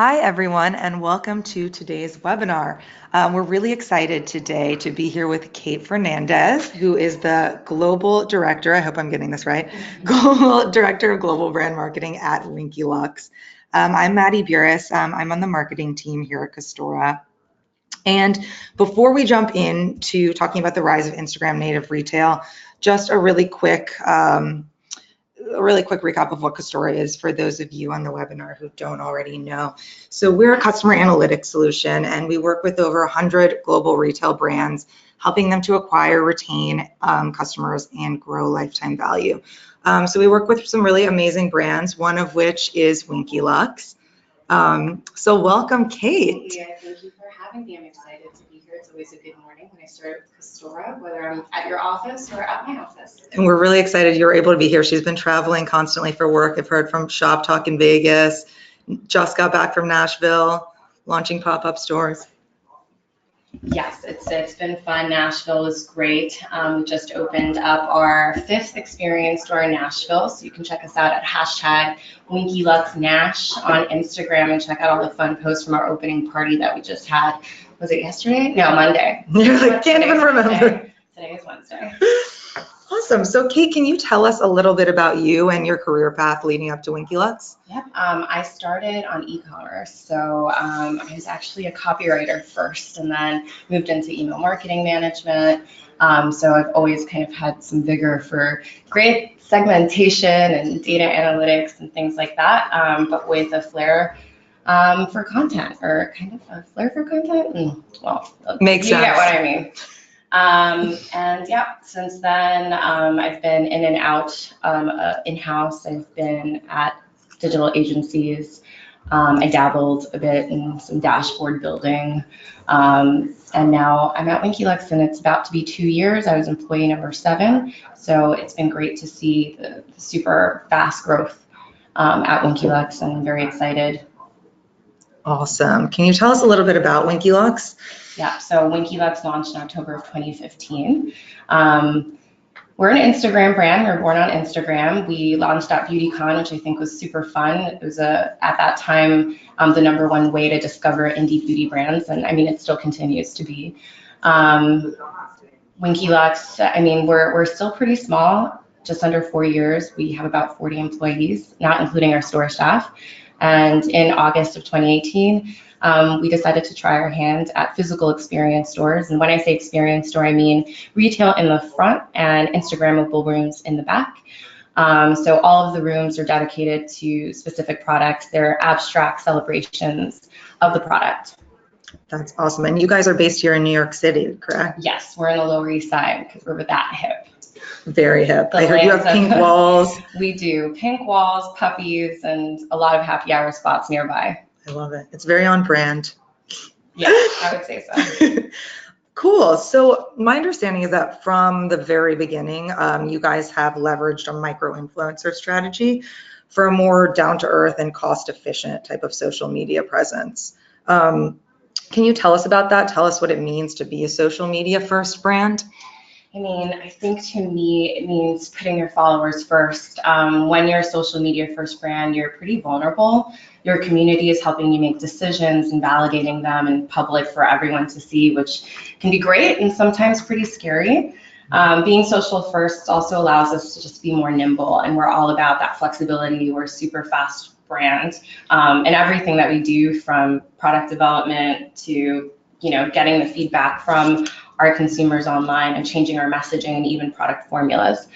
Hi, everyone, and welcome to today's webinar. We're really excited today to be here with Kate Fernandez, who is the Global Director, I hope I'm getting this right, Global Director of Global Brand Marketing at Winky Lux. I'm Maddie Burris. I'm on the marketing team here at Custora. And before we jump into talking about the rise of Instagram native retail, just a really quick recap of what Custora is for those of you on the webinar who don't already know. So we're a customer analytics solution, and we work with over 100 global retail brands, helping them to acquire, retain customers, and grow lifetime value. So we work with some really amazing brands, one of which is Winky Lux. So welcome, Kate. Yeah, thank you for having me. I'm excited to be here. It's always a good morning when I start with Custora, whether I'm at your office or at my office. And we're really excited you're able to be here. She's been traveling constantly for work. I've heard from Shop Talk in Vegas, just got back from Nashville, launching pop-up stores. Yes, it's been fun. Nashville is great. We just opened up our 5th experience store in Nashville, so you can check us out at #WinkyLuxNash on Instagram and check out all the fun posts from our opening party that we just had. Was it yesterday? No, Monday. You're like, can't even remember. Today is Wednesday. Awesome. So Kate, can you tell us a little bit about you and your career path leading up to Winky Lux? Yep. I started on e-commerce. So I was actually a copywriter first and then moved into email marketing management. So I've always kind of had some vigor for great segmentation and data analytics and things like that, but with a flair for content, or kind of a flair for content. Well, makes sense. You get what I mean. And yeah, since then, I've been in and out in-house. I've been at digital agencies. I dabbled a bit in some dashboard building. And now I'm at Winky Lux, and it's about to be 2 years. I was employee number 7. So it's been great to see the super fast growth at Winky Lux, and I'm very excited. Awesome. Can you tell us a little bit about Winky Lux? Yeah, so Winky Lux launched in October of 2015. We're an Instagram brand. We were born on Instagram. We launched at BeautyCon, which I think was super fun. It was at that time the #1 way to discover indie beauty brands, and I mean it still continues to be. Winky Lux, I mean we're still pretty small, just under 4 years. We have about 40 employees, not including our store staff. And in August of 2018, we decided to try our hand at physical experience stores. And when I say experience store, I mean retail in the front and Instagrammable rooms in the back. So all of the rooms are dedicated to specific products. They're abstract celebrations of the product. That's awesome. And you guys are based here in New York City, correct? Yes, we're in the Lower East Side because we're that hip. Very hip. I heard you have pink walls. We do. Pink walls, puppies, and a lot of happy hour spots nearby. I love it. It's very on brand. Yeah, I would say so. Cool. So my understanding is that from the very beginning, you guys have leveraged a micro-influencer strategy for a more down-to-earth and cost-efficient type of social media presence. Can you tell us about that? Tell us what it means to be a social media first brand. I mean, I think to me, it means putting your followers first. When you're a social media first brand, you're pretty vulnerable. Your community is helping you make decisions and validating them in public for everyone to see, which can be great and sometimes pretty scary. Being social first also allows us to just be more nimble, and we're all about that flexibility. We're a super fast brand, and everything that we do, from product development to getting the feedback from our consumers online and changing our messaging and even product formulas.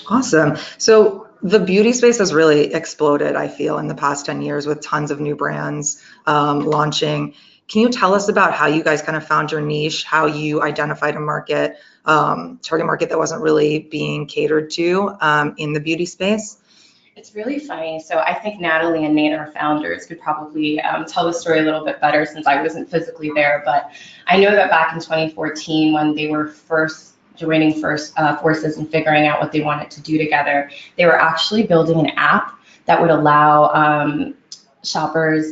Awesome. So the beauty space has really exploded, I feel, in the past 10 years with tons of new brands launching. Can you tell us about how you guys kind of found your niche, how you identified a market, target market that wasn't really being catered to in the beauty space? It's really funny. So I think Natalie and Nate, our founders, could probably tell the story a little bit better since I wasn't physically there. But I know that back in 2014, when they were first joining forces and figuring out what they wanted to do together, they were actually building an app that would allow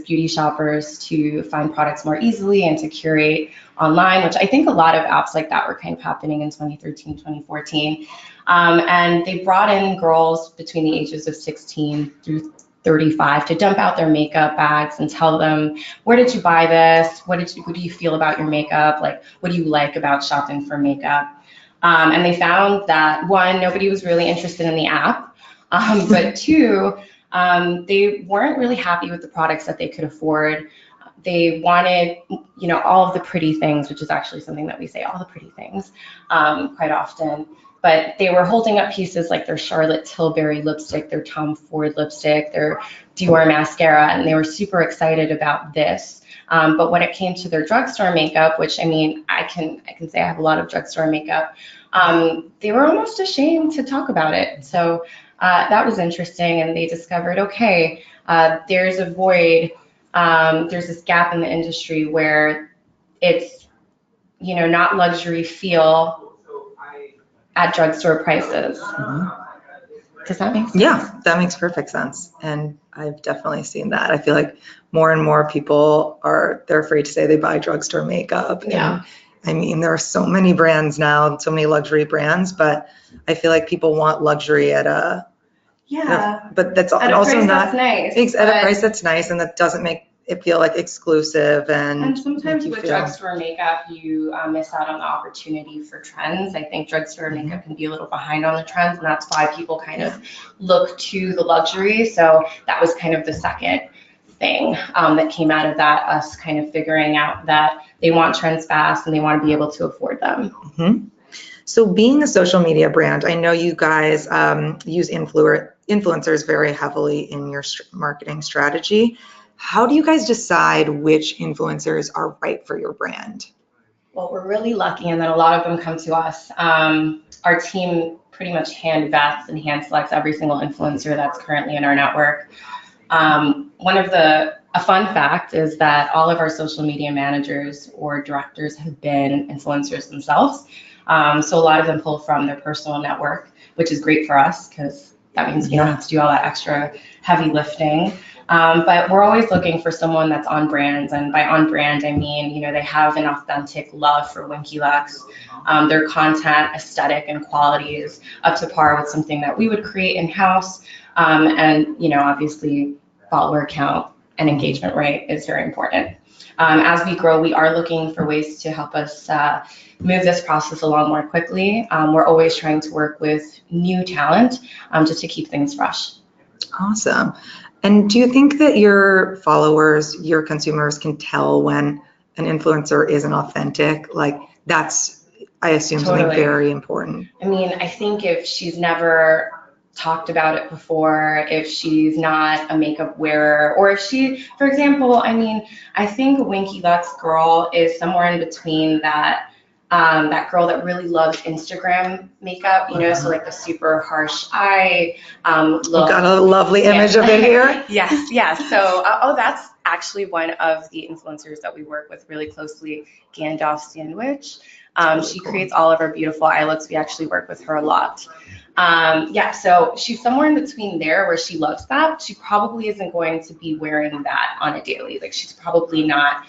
beauty shoppers to find products more easily and to curate online, which I think a lot of apps like that were kind of happening in 2013, 2014. And they brought in girls between the ages of 16 through 35 to dump out their makeup bags and tell them, where did you buy this? What do you feel about your makeup? Like, what do you like about shopping for makeup? And they found that, one, nobody was really interested in the app, but two, they weren't really happy with the products that they could afford. They wanted, all of the pretty things, which is actually something that we say, all the pretty things, quite often. But they were holding up pieces like their Charlotte Tilbury lipstick, their Tom Ford lipstick, their Dior mascara, and they were super excited about this. But when it came to their drugstore makeup, which, I mean, I can say I have a lot of drugstore makeup, they were almost ashamed to talk about it. So that was interesting, and they discovered, okay, there's a void, there's this gap in the industry where it's, not luxury feel at drugstore prices. Does that make sense? Yeah, that makes perfect sense. And I've definitely seen that. I feel like more and more people they're afraid to say they buy drugstore makeup. Yeah. And I mean, there are so many brands now, so many luxury brands, but I feel like people want luxury at but that's at a also price not that's nice. at a price that's nice, and that doesn't make it feel like exclusive. And sometimes with drugstore makeup, you miss out on the opportunity for trends. I think drugstore makeup can be a little behind on the trends, and that's why people kind of look to the luxury. So that was kind of the second thing that came out of that, us kind of figuring out that they want trends fast and they want to be able to afford them. So being a social media brand, I know you guys use influencers very heavily in your marketing strategy. How do you guys decide which influencers are right for your brand? Well, we're really lucky in that a lot of them come to us. Our team pretty much hand vets and hand selects every single influencer that's currently in our network. A fun fact is that all of our social media managers or directors have been influencers themselves. So a lot of them pull from their personal network, which is great for us because that means you don't have to do all that extra heavy lifting. But we're always looking for someone that's on brand. And by on brand, I mean, they have an authentic love for Winky Lux. Their content, aesthetic, and quality is up to par with something that we would create in-house. And, obviously, follower count and engagement rate is very important. As we grow, we are looking for ways to help us move this process along more quickly. We're always trying to work with new talent just to keep things fresh. Awesome. And do you think that your followers, your consumers can tell when an influencer isn't authentic? Like that's, I assume, something very important. I mean, I think if she's never talked about it before, if she's not a makeup wearer, or if she, for example, I think a Winky Lux girl is somewhere in between that girl that really loves Instagram makeup, so like the super harsh eye look. Got a lovely image of it here. Yes. So, that's actually one of the influencers that we work with really closely, Gandalf Sandwich. She creates all of our beautiful eye looks. We actually work with her a lot. So she's somewhere in between there where she loves that. She probably isn't going to be wearing that on a daily. Like she's probably not,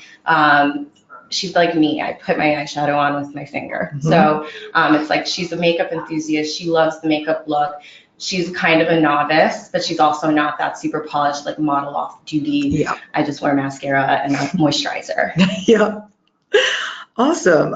she's like me. I put my eyeshadow on with my finger. So it's like she's a makeup enthusiast. She loves the makeup look. She's kind of a novice, but she's also not that super polished, like model off duty. Yeah. I just wear mascara and moisturizer. Yeah. Awesome.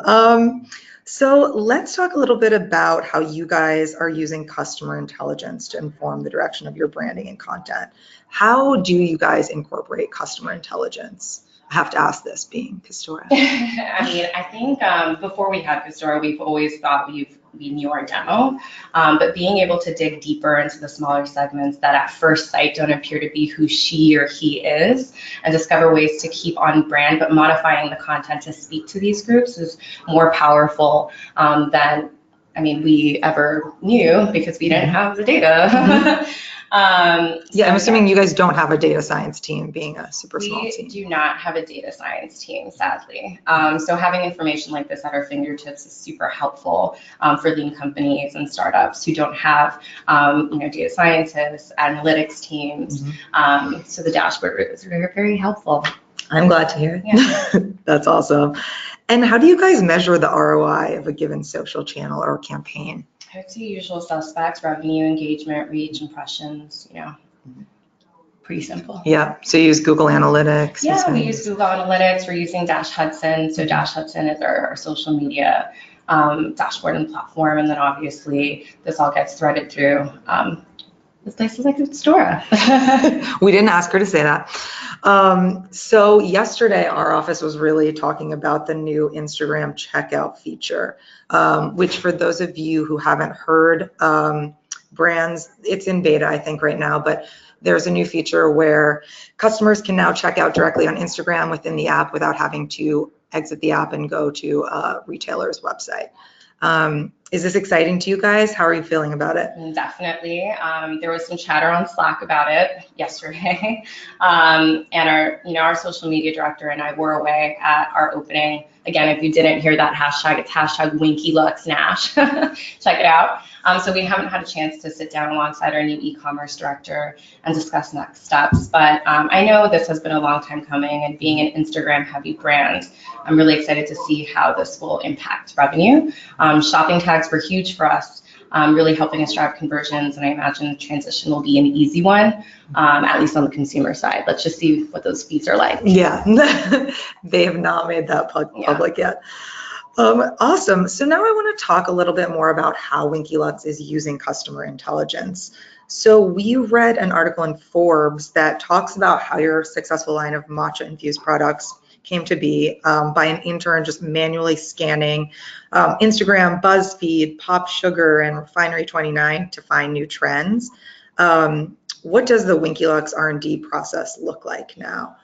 So let's talk a little bit about how you guys are using customer intelligence to inform the direction of your branding and content. How do you guys incorporate customer intelligence? I have to ask this, being Custora. I think before we had Custora, we've always thought we knew our demo, but being able to dig deeper into the smaller segments that at first sight don't appear to be who she or he is, and discover ways to keep on brand, but modifying the content to speak to these groups is more powerful than we ever knew because we didn't have the data. I'm assuming you guys don't have a data science team, being a super small team. We do not have a data science team, sadly. So having information like this at our fingertips is super helpful for lean companies and startups who don't have, data scientists, analytics teams. So the dashboard is very, very helpful. I'm glad to hear it. Yeah. That's awesome. And how do you guys measure the ROI of a given social channel or campaign? I would say usual suspects: revenue, engagement, reach, impressions, pretty simple. Yeah. So you use Google Analytics? Yeah, we use Google Analytics. We're using Dash Hudson. So Dash Hudson is our social media dashboard and platform. And then obviously this all gets threaded through this places like Custora. We didn't ask her to say that. So yesterday our office was really talking about the new Instagram checkout feature, which for those of you who haven't heard, brands, it's in beta, I think right now, but there's a new feature where customers can now check out directly on Instagram within the app without having to exit the app and go to a retailer's website. Is this exciting to you guys? How are you feeling about it? Definitely. There was some chatter on Slack about it yesterday. And our social media director and I were away at our opening. Again, if you didn't hear that hashtag, it's hashtag Winky Lux Nash. Check it out. So we haven't had a chance to sit down alongside our new e-commerce director and discuss next steps. But I know this has been a long time coming, and being an Instagram heavy brand, I'm really excited to see how this will impact revenue. Shopping tags were huge for us, really helping us drive conversions, and I imagine the transition will be an easy one, at least on the consumer side. Let's just see what those fees are like. Yeah, they have not made that public yet. Awesome. So now I want to talk a little bit more about how Winky Lux is using customer intelligence. So we read an article in Forbes that talks about how your successful line of matcha infused products came to be by an intern just manually scanning Instagram, BuzzFeed, Pop Sugar, and Refinery 29 to find new trends. What does the Winky Lux R&D process look like now?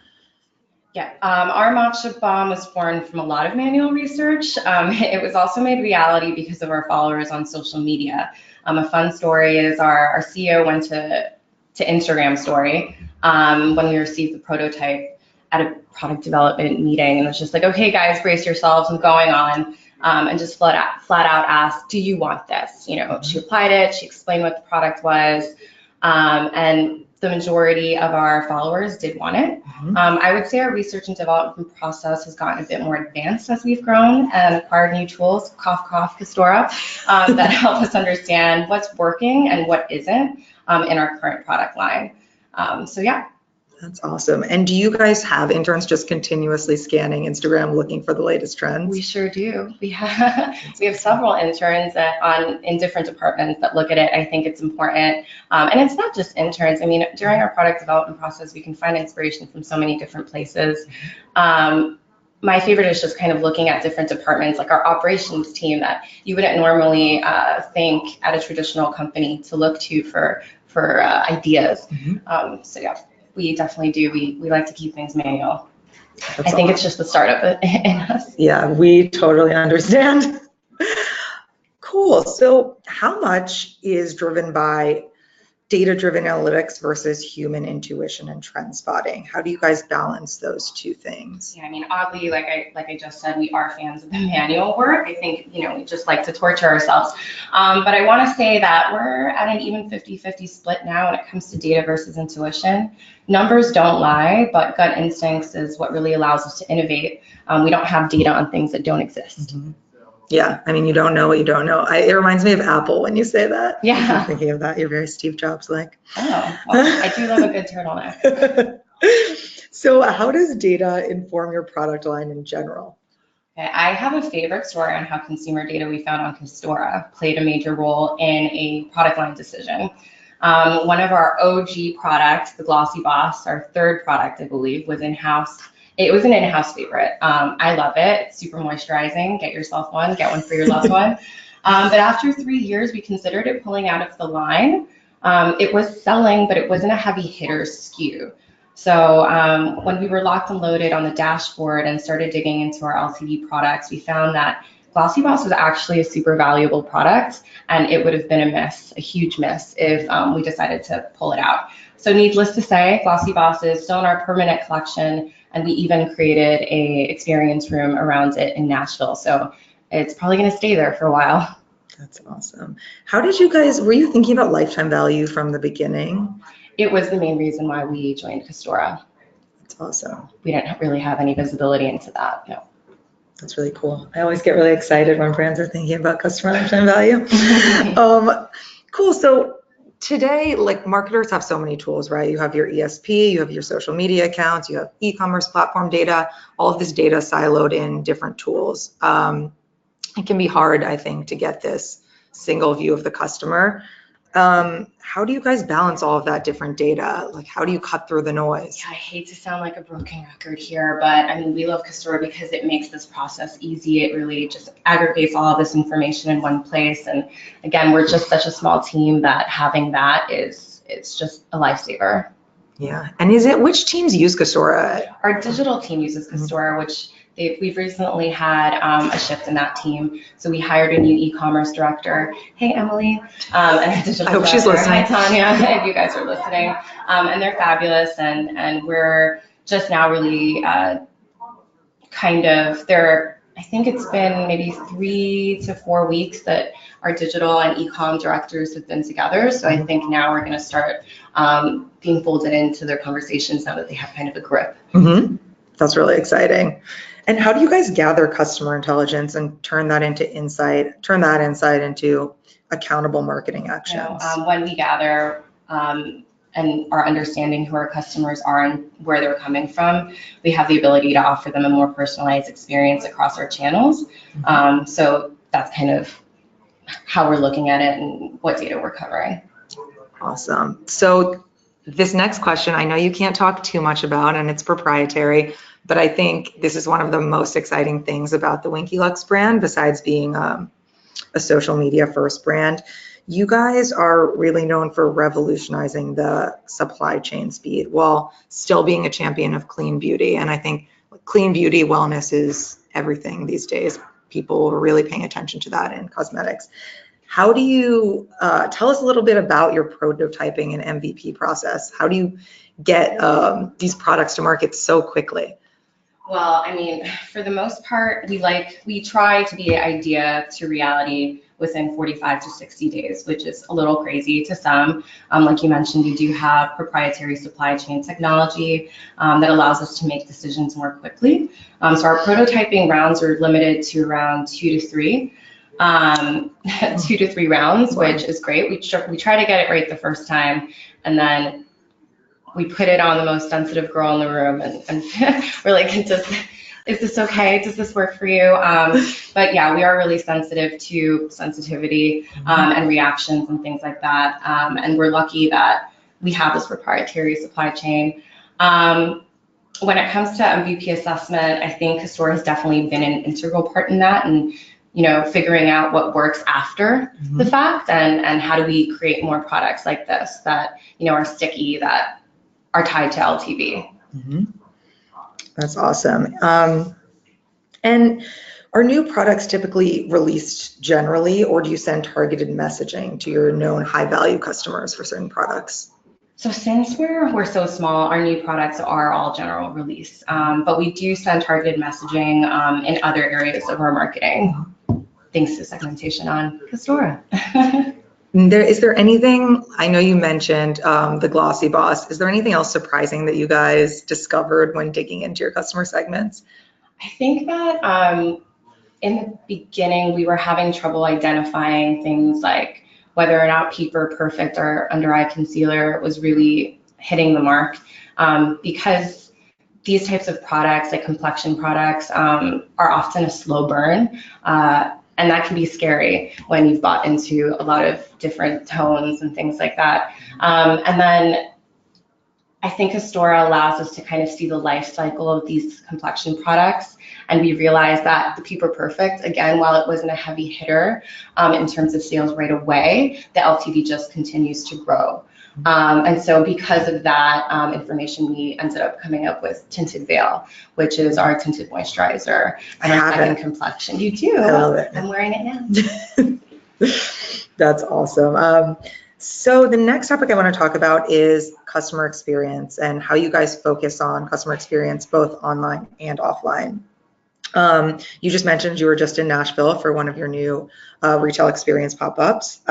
Yeah, our matcha bomb was born from a lot of manual research. It was also made reality because of our followers on social media. A fun story is our CEO went to Instagram story when we received the prototype at a product development meeting, and was just like, okay guys, brace yourselves, I'm going on, and just flat out asked, do you want this? She applied it, she explained what the product was, and the majority of our followers did want it. I would say our research and development process has gotten a bit more advanced as we've grown and acquired new tools, cough, cough, Custora, that help us understand what's working and what isn't in our current product line. So yeah. That's awesome. And do you guys have interns just continuously scanning Instagram looking for the latest trends? We sure do. We have several interns in different departments that look at it. I think it's important. And it's not just interns. I mean, during our product development process, we can find inspiration from so many different places. My favorite is just kind of looking at different departments, like our operations team that you wouldn't normally think at a traditional company to look to for ideas. So yeah. We definitely do. We like to keep things manual. I think it's just the start of it in us. Yeah, we totally understand. Cool. So how much is driven by data-driven analytics versus human intuition and trend spotting? How do you guys balance those two things? Yeah, I mean, oddly, like I just said, we are fans of the manual work. I think, we just like to torture ourselves. But I want to say that we're at an even 50-50 split now when it comes to data versus intuition. Numbers don't lie, but gut instincts is what really allows us to innovate. We don't have data on things that don't exist. Yeah, I mean, you don't know what you don't know. It reminds me of Apple when you say that. Yeah. I'm thinking of that. You're very Steve Jobs-like. Oh, well, I do love a good turtleneck. So how does data inform your product line in general? Okay, I have a favorite story on how consumer data we found on Custora played a major role in a product line decision. One of our OG products, the Glossy Boss, our third product, I believe, was in-house. It was an in-house favorite. I love it. It's super moisturizing. Get yourself one. Get one for your loved one. But after 3 years, we considered it pulling out of the line. It was selling, but it wasn't a heavy hitter SKU. So when we were locked and loaded on the dashboard and started digging into our LTV products, we found that Glossy Boss was actually a super valuable product, and it would have been a huge miss, if we decided to pull it out. So needless to say, Glossy Boss is still in our permanent collection, and we even created a experience room around it in Nashville. So it's probably going to stay there for a while. That's awesome. How did you guys, were you thinking about lifetime value from the beginning? It was the main reason why we joined Custora. That's awesome. We didn't really have any visibility into that, no. That's really cool. I always get really excited when brands are thinking about customer lifetime value. Cool. So today, like marketers have so many tools, right? You have your ESP, you have your social media accounts, you have e-commerce platform data, all of this data siloed in different tools. It can be hard, I think, to get this single view of the customer. How do you guys balance all of that different data? Like, how do you cut through the noise? Yeah, I hate to sound like a broken record here, but I mean, we love Custora because it makes this process easy. It really just aggregates all of this information in one place. And again, we're just such a small team that having that it's just a lifesaver. Yeah. And which teams use Custora? Our digital team uses Custora, which we've recently had a shift in that team. So we hired a new e-commerce director. Hey, Emily. And a digital I hope director. she's listening. Hi, Tanya, if you guys are listening. And they're fabulous. And we're just now really I think it's been maybe 3 to 4 weeks that our digital and e-com directors have been together. So I think now we're going to start being folded into their conversations now that they have kind of a grip. Mm-hmm. That's really exciting. And how do you guys gather customer intelligence and turn that insight into accountable marketing actions? When we gather and are understanding who our customers are and where they're coming from, we have the ability to offer them a more personalized experience across our channels. So that's kind of how we're looking at it and what data we're covering. Awesome. So this next question, I know you can't talk too much about, and it's proprietary, but I think this is one of the most exciting things about the Winky Lux brand, besides being a social media first brand. You guys are really known for revolutionizing the supply chain speed while still being a champion of clean beauty. And I think clean beauty wellness is everything these days. People are really paying attention to that in cosmetics. How do you tell us a little bit about your prototyping and MVP process? How do you get these products to market so quickly? Well, I mean, for the most part, we try to be idea to reality within 45 to 60 days, which is a little crazy to some. Like you mentioned, we do have proprietary supply chain technology that allows us to make decisions more quickly. So our prototyping rounds are limited to around 2 to 3. 2 to 3 rounds, which is great. We try to get it right the first time, and then we put it on the most sensitive girl in the room, and we're like, is this okay? Does this work for you? But yeah, we are really sensitive to sensitivity and reactions and things like that. And we're lucky that we have this proprietary supply chain. When it comes to MVP assessment, I think Custora has definitely been an integral part in that, and figuring out what works after the fact, and how do we create more products like this that are sticky, that are tied to LTV. That's awesome. And are new products typically released generally, or do you send targeted messaging to your known high value customers for certain products? So since we're so small, our new products are all general release, but we do send targeted messaging in other areas of our marketing, thanks to segmentation on Custora. Is there anything, I know you mentioned the Glossy Boss, is there anything else surprising that you guys discovered when digging into your customer segments? I think that in the beginning, we were having trouble identifying things like whether or not Peeper Perfect or under eye concealer was really hitting the mark, because these types of products, like complexion products, are often a slow burn. And that can be scary when you've bought into a lot of different tones and things like that. And then I think Custora allows us to kind of see the life cycle of these complexion products. And we realized that the Peeper Perfect, again, while it wasn't a heavy hitter in terms of sales right away, the LTV just continues to grow. And so because of that information, we ended up coming up with Tinted Veil, which is our tinted moisturizer and our second complexion. You do? I love it. I'm wearing it now. That's awesome. So the next topic I want to talk about is customer experience and how you guys focus on customer experience both online and offline. You just mentioned you were just in Nashville for one of your new retail experience pop-ups.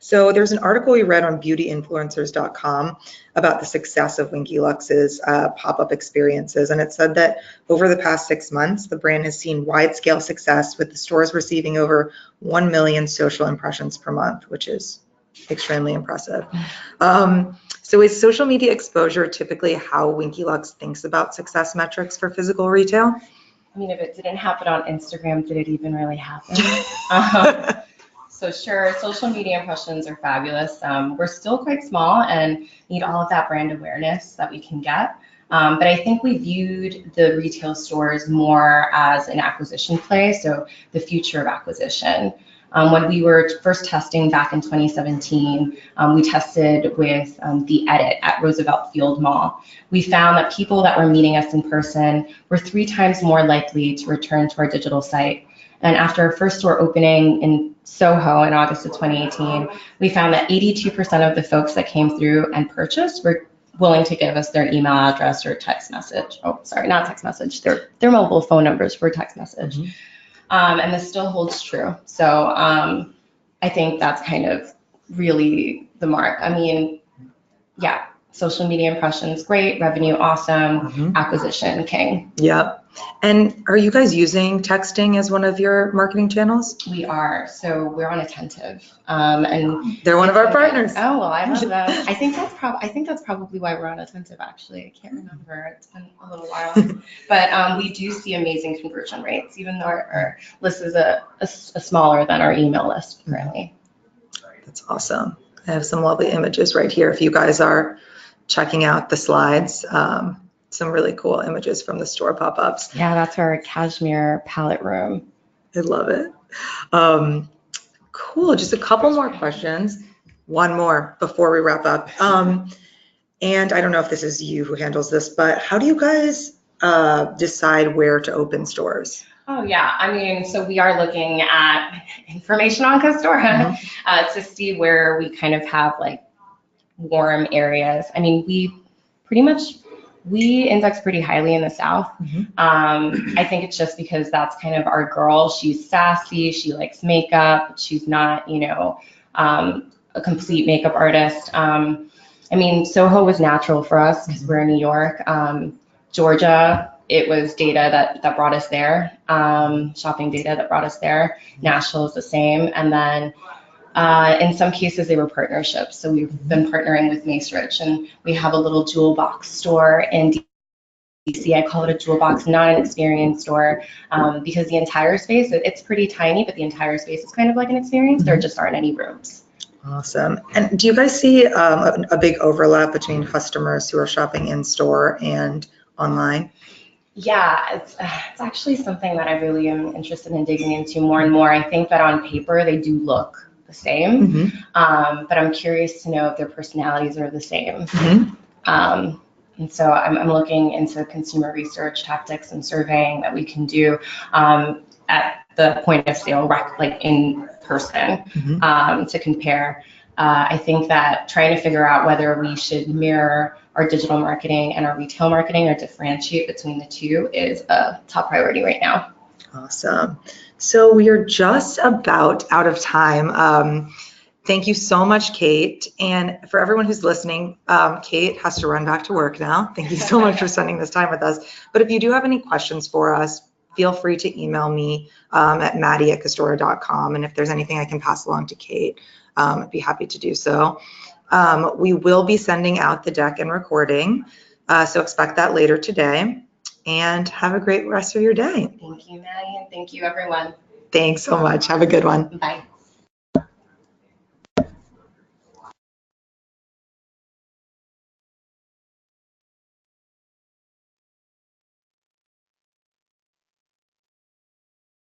So there's an article we read on beautyinfluencers.com about the success of Winky Lux's pop-up experiences. And it said that over the past 6 months, the brand has seen wide-scale success with the stores receiving over 1 million social impressions per month, which is Extremely impressive. So is social media exposure typically how Winky Lux thinks about success metrics for physical retail? I mean, if it didn't happen on Instagram, did it even really happen? Um, So sure, social media impressions are fabulous. We're still quite small and need all of that brand awareness that we can get. But I think we viewed the retail stores more as an acquisition play, so the future of acquisition. When we were first testing back in 2017, we tested with the Edit at Roosevelt Field Mall. We found that people that were meeting us in person were 3 times more likely to return to our digital site. And after our first store opening in Soho in August of 2018, we found that 82% of the folks that came through and purchased were willing to give us their email address or text message. Oh, sorry, not text message, their mobile phone numbers for text message. And this still holds true. So I think that's kind of really the mark. I mean, yeah, social media impressions, great, revenue, awesome, acquisition, king. Yep. And are you guys using texting as one of your marketing channels? We are. So we're on Attentive, and they're one of our partners. Oh well, I love them. I think that's probably why we're on Attentive. Actually, I can't remember. It's been a little while, but we do see amazing conversion rates, even though our list is a smaller than our email list currently. That's awesome. I have some lovely images right here. If you guys are checking out the slides. Some really cool images from the store pop-ups. Yeah, that's our cashmere palette room. I love it. Cool. Just a couple more questions. One more before we wrap up. And I don't know if this is you who handles this, but how do you guys decide where to open stores? Oh yeah, I mean, so we are looking at information on Custora to see where we kind of have like warm areas. I mean, we index pretty highly in the South. I think it's just because that's kind of our girl. She's sassy, she likes makeup, she's not, a complete makeup artist. I mean, Soho was natural for us because we're in New York. Georgia, it was data that brought us there, shopping data that brought us there. Nashville is the same. And then in some cases, they were partnerships. So we've been partnering with Macerich, and we have a little jewel box store in DC. I call it a jewel box, not an experience store, because the entire space, it's pretty tiny, but the entire space is kind of like an experience. There just aren't any rooms. Awesome. And do you guys see a big overlap between customers who are shopping in store and online? Yeah, it's actually something that I really am interested in digging into more and more. I think that on paper, they do look the same, but I'm curious to know if their personalities are the same. And so I'm looking into consumer research tactics and surveying that we can do at the point of sale, like in person, to compare. I think that trying to figure out whether we should mirror our digital marketing and our retail marketing or differentiate between the two is a top priority right now. Awesome. So we are just about out of time. Thank you so much, Kate. And for everyone who's listening, Kate has to run back to work now. Thank you so much for spending this time with us. But if you do have any questions for us, feel free to email me at maddie@custora.com. And if there's anything I can pass along to Kate, I'd be happy to do so. We will be sending out the deck and recording, so expect that later today. And have a great rest of your day. Thank you, Maddie, and thank you, everyone. Thanks so much. Have a good one. Bye.